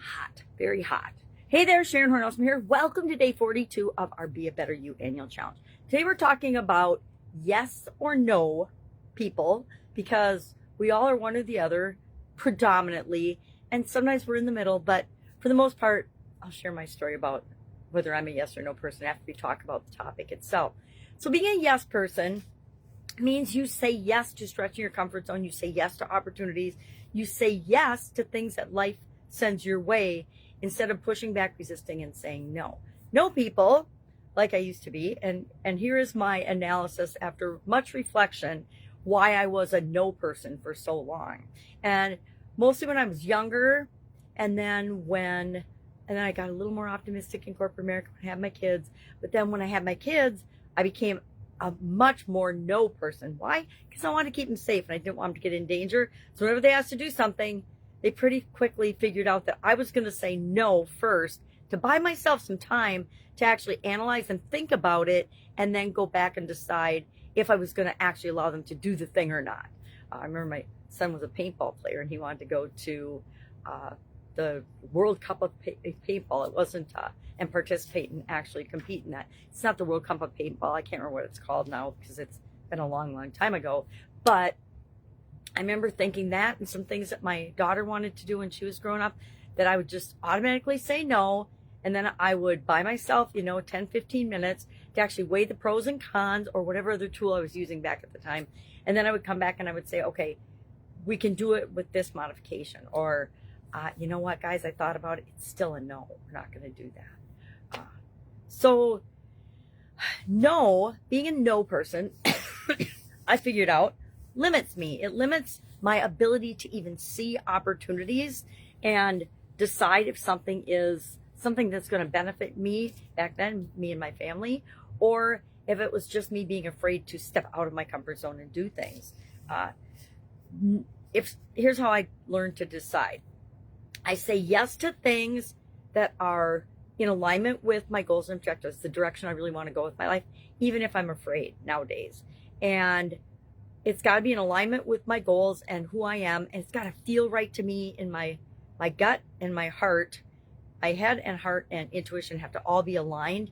hot, very hot. Hey there, Sharon Horne-Ellstrom here. Welcome to day 42 of our Be a Better You annual challenge. Today we're talking about yes or no people, because we all are one or the other predominantly, and sometimes we're in the middle, but for the most part, I'll share my story about whether I'm a yes or no person after we talk about the topic itself. So being a yes person means you say yes to stretching your comfort zone. You say yes to opportunities. You say yes to things that life sends your way instead of pushing back, resisting, and saying no. No people, like I used to be, and here is my analysis after much reflection why I was a no person for so long. And mostly when I was younger, and then I got a little more optimistic in corporate America when I had my kids. But then when I had my kids, I became a much more no person. Why? Because I wanted to keep them safe and I didn't want them to get in danger. So whenever they asked to do something, they pretty quickly figured out that I was going to say no first, to buy myself some time to actually analyze and think about it, and then go back and decide if I was going to actually allow them to do the thing or not. I remember my son was a paintball player and he wanted to go to the World Cup of paintball. It wasn't, and participate and actually compete in that. It's not the World Cup of paintball. I can't remember what it's called now because it's been a long, long time ago. But I remember thinking that, and some things that my daughter wanted to do when she was growing up, that I would just automatically say no. And then I would buy myself, 10, 15 minutes to actually weigh the pros and cons, or whatever other tool I was using back at the time. And then I would come back and I would say, okay, we can do it with this modification. Or, you know what, guys, I thought about it. It's still a no. We're not going to do that. So no, being a no person, I figured out, limits me. It limits my ability to even see opportunities and decide if something is something that's going to benefit me, back then, me and my family, or if it was just me being afraid to step out of my comfort zone and do things. Here's how I learned to decide. I say yes to things that are in alignment with my goals and objectives, the direction I really want to go with my life, even if I'm afraid nowadays. And it's got to be in alignment with my goals and who I am, and it's got to feel right to me in my gut and my heart. My head and heart and intuition have to all be aligned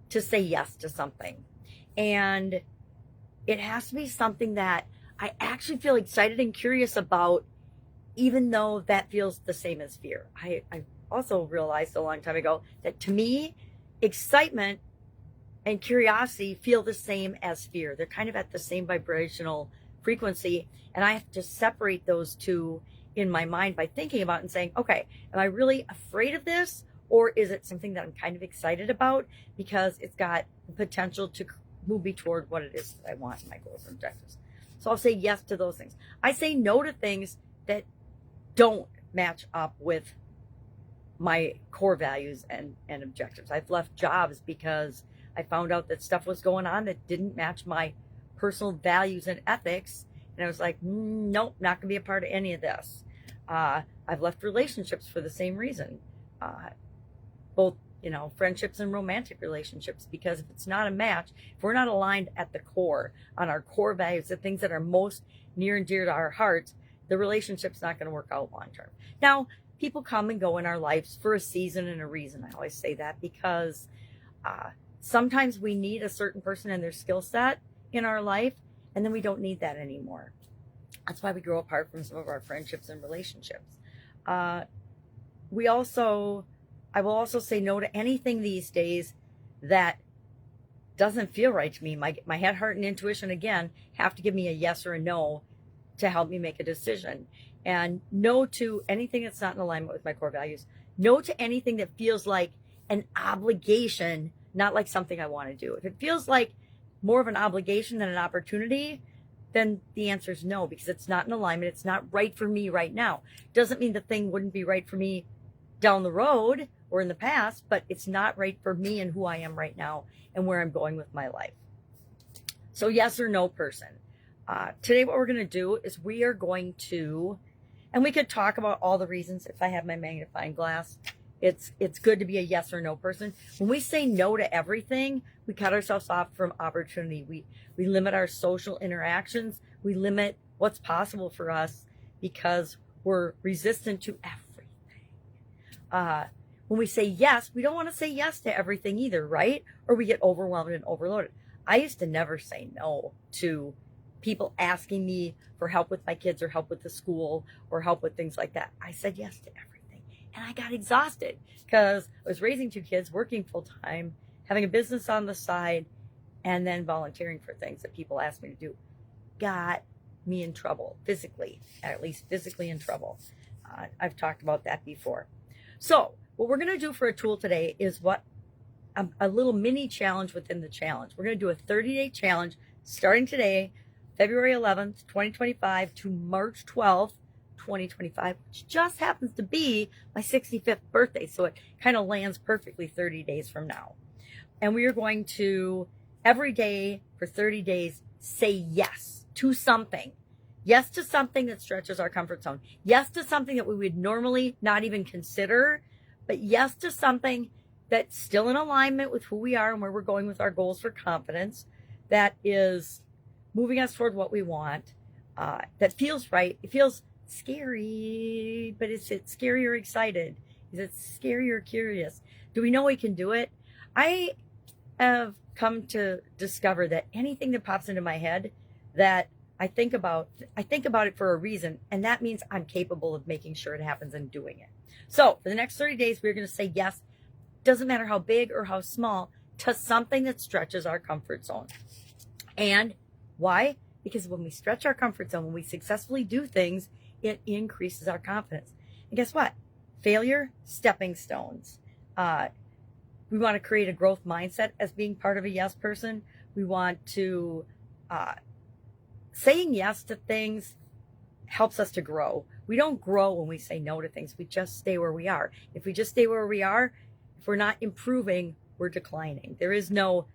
to say yes to something. And it has to be something that I actually feel excited and curious about, even though that feels the same as fear. I also realized a long time ago that, to me, excitement and curiosity feel the same as fear. They're kind of at the same vibrational frequency, and I have to separate those two in my mind by thinking about it and saying, okay, am I really afraid of this, or is it something that I'm kind of excited about because it's got the potential to move me toward what it is that I want in my goals and objectives? So I'll say yes to those things. I say no to things that don't match up with my core values and objectives. I've left jobs because I found out that stuff was going on that didn't match my personal values and ethics. And I was like, nope, not gonna be a part of any of this. I've left relationships for the same reason. Both, friendships and romantic relationships, because if it's not a match, if we're not aligned at the core on our core values, the things that are most near and dear to our hearts, the relationship's not going to work out long term. Now, people come and go in our lives for a season and a reason. I always say that because sometimes we need a certain person and their skill set in our life, and then we don't need that anymore. That's why we grow apart from some of our friendships and relationships. I will also say no to anything these days that doesn't feel right to me. My head, heart, and intuition, again, have to give me a yes or a no to help me make a decision. And no to anything that's not in alignment with my core values. No to anything that feels like an obligation, not like something I want to do. If it feels like more of an obligation than an opportunity, then the answer is no, because it's not in alignment. It's not right for me right now. Doesn't mean the thing wouldn't be right for me down the road or in the past, but it's not right for me and who I am right now and where I'm going with my life. So yes or no person. Today what we're going to do is we are going to, and we could talk about all the reasons. If I have my magnifying glass, it's good to be a yes or no person. When we say no to everything, we cut ourselves off from opportunity. We limit our social interactions. We limit what's possible for us because we're resistant to everything. When we say yes, we don't want to say yes to everything either, right? Or we get overwhelmed and overloaded. I used to never say no to people asking me for help with my kids or help with the school or help with things like that. I said yes to everything. And I got exhausted because I was raising 2 kids, working full time, having a business on the side, and then volunteering for things that people asked me to do. Got me in trouble physically, at least physically in trouble. I've talked about that before. So what we're going to do for a tool today is a little mini challenge within the challenge. We're going to do a 30-day challenge starting today, February 11th, 2025 to March 12th, 2025, which just happens to be my 65th birthday. So it kind of lands perfectly 30 days from now. And we are going to, every day for 30 days, say yes to something. Yes to something that stretches our comfort zone. Yes to something that we would normally not even consider, but yes to something that's still in alignment with who we are and where we're going with our goals for confidence, that is moving us toward what we want, that feels right. It feels scary, but is it scary or excited? Is it scary or curious? Do we know we can do it? I have come to discover that anything that pops into my head that I think about it for a reason, and that means I'm capable of making sure it happens and doing it. So for the next 30 days, we're going to say yes, doesn't matter how big or how small, to something that stretches our comfort zone. And why? Because when we stretch our comfort zone, when we successfully do things, it increases our confidence. And guess what? Failure, stepping stones. We want to create a growth mindset as being part of a yes person. We want to, saying yes to things helps us to grow. We don't grow when we say no to things. We just stay where we are. If we just stay where we are, if we're not improving, we're declining. There is no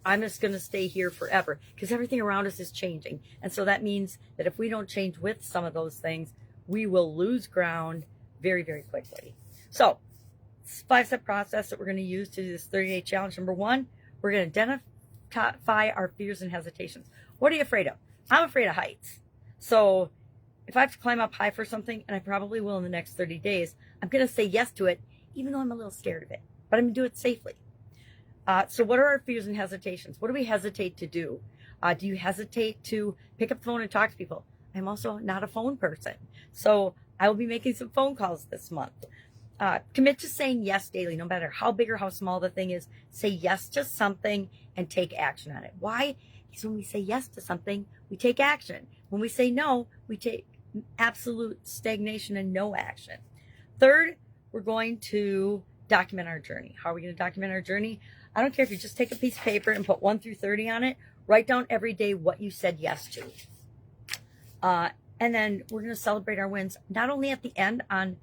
I'm just going to stay here forever, because everything around us is changing. And so that means that if we don't change with some of those things, we will lose ground very, very quickly. So it's a 5-step process that we're going to use to do this 30-day challenge. Number 1, we're going to identify our fears and hesitations. What are you afraid of? I'm afraid of heights. So if I have to climb up high for something, and I probably will in the next 30 days, I'm going to say yes to it, even though I'm a little scared of it. But I'm going to do it safely. So what are our fears and hesitations? What do we hesitate to do? Do you hesitate to pick up the phone and talk to people? I'm also not a phone person. So I will be making some phone calls this month. Commit to saying yes daily, no matter how big or how small the thing is. Say yes to something and take action on it. Why? Because when we say yes to something, we take action. When we say no, we take absolute stagnation and no action. Third, we're going to document our journey. How are we going to document our journey? I don't care if you just take a piece of paper and put 1 through 30 on it. Write down every day what you said yes to. And then we're going to celebrate our wins, not only at the end on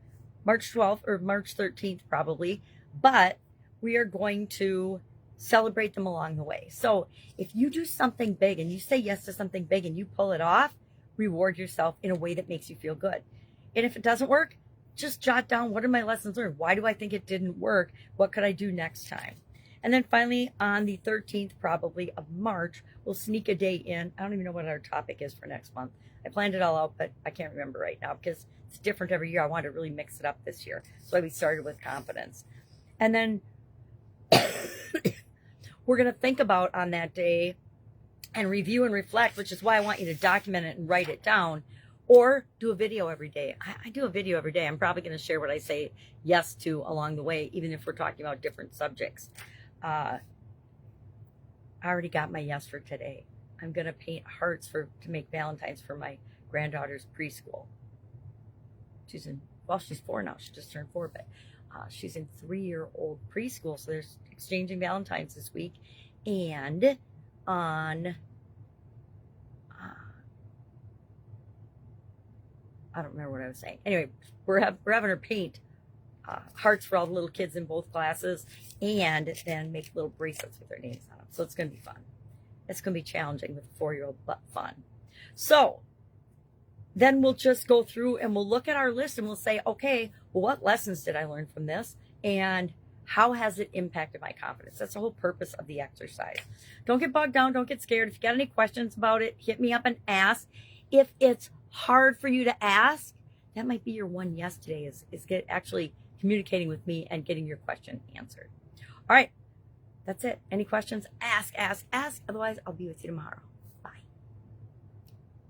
March 12th or March 13th probably, but we are going to celebrate them along the way. So if you do something big and you say yes to something big and you pull it off, reward yourself in a way that makes you feel good. And if it doesn't work, just jot down, what are my lessons learned? Why do I think it didn't work? What could I do next time? And then finally, on the 13th, probably, of March, we'll sneak a day in. I don't even know what our topic is for next month. I planned it all out, but I can't remember right now because it's different every year. I wanted to really mix it up this year. So we started with confidence. And then we're going to think about on that day and review and reflect, which is why I want you to document it and write it down, or do a video every day. I do a video every day. I'm probably going to share what I say yes to along the way, even if we're talking about different subjects. I already got my yes for today. I'm going to paint hearts to make Valentines for my granddaughter's preschool. She's 4 now. She just turned 4, but she's in 3-year-old preschool. So there's exchanging Valentines this week. And on, I don't remember what I was saying. Anyway, we're having her paint hearts for all the little kids in both classes, and then make little bracelets with their names on them. So it's going to be fun. It's going to be challenging with a 4-year-old, but fun. So then we'll just go through and we'll look at our list and we'll say, okay, well, what lessons did I learn from this? And how has it impacted my confidence? That's the whole purpose of the exercise. Don't get bogged down. Don't get scared. If you got any questions about it, hit me up and ask. If it's hard for you to ask, that might be your one yes today, is actually communicating with me and getting your question answered. All right, that's it. Any questions? Ask. Otherwise, I'll be with you tomorrow.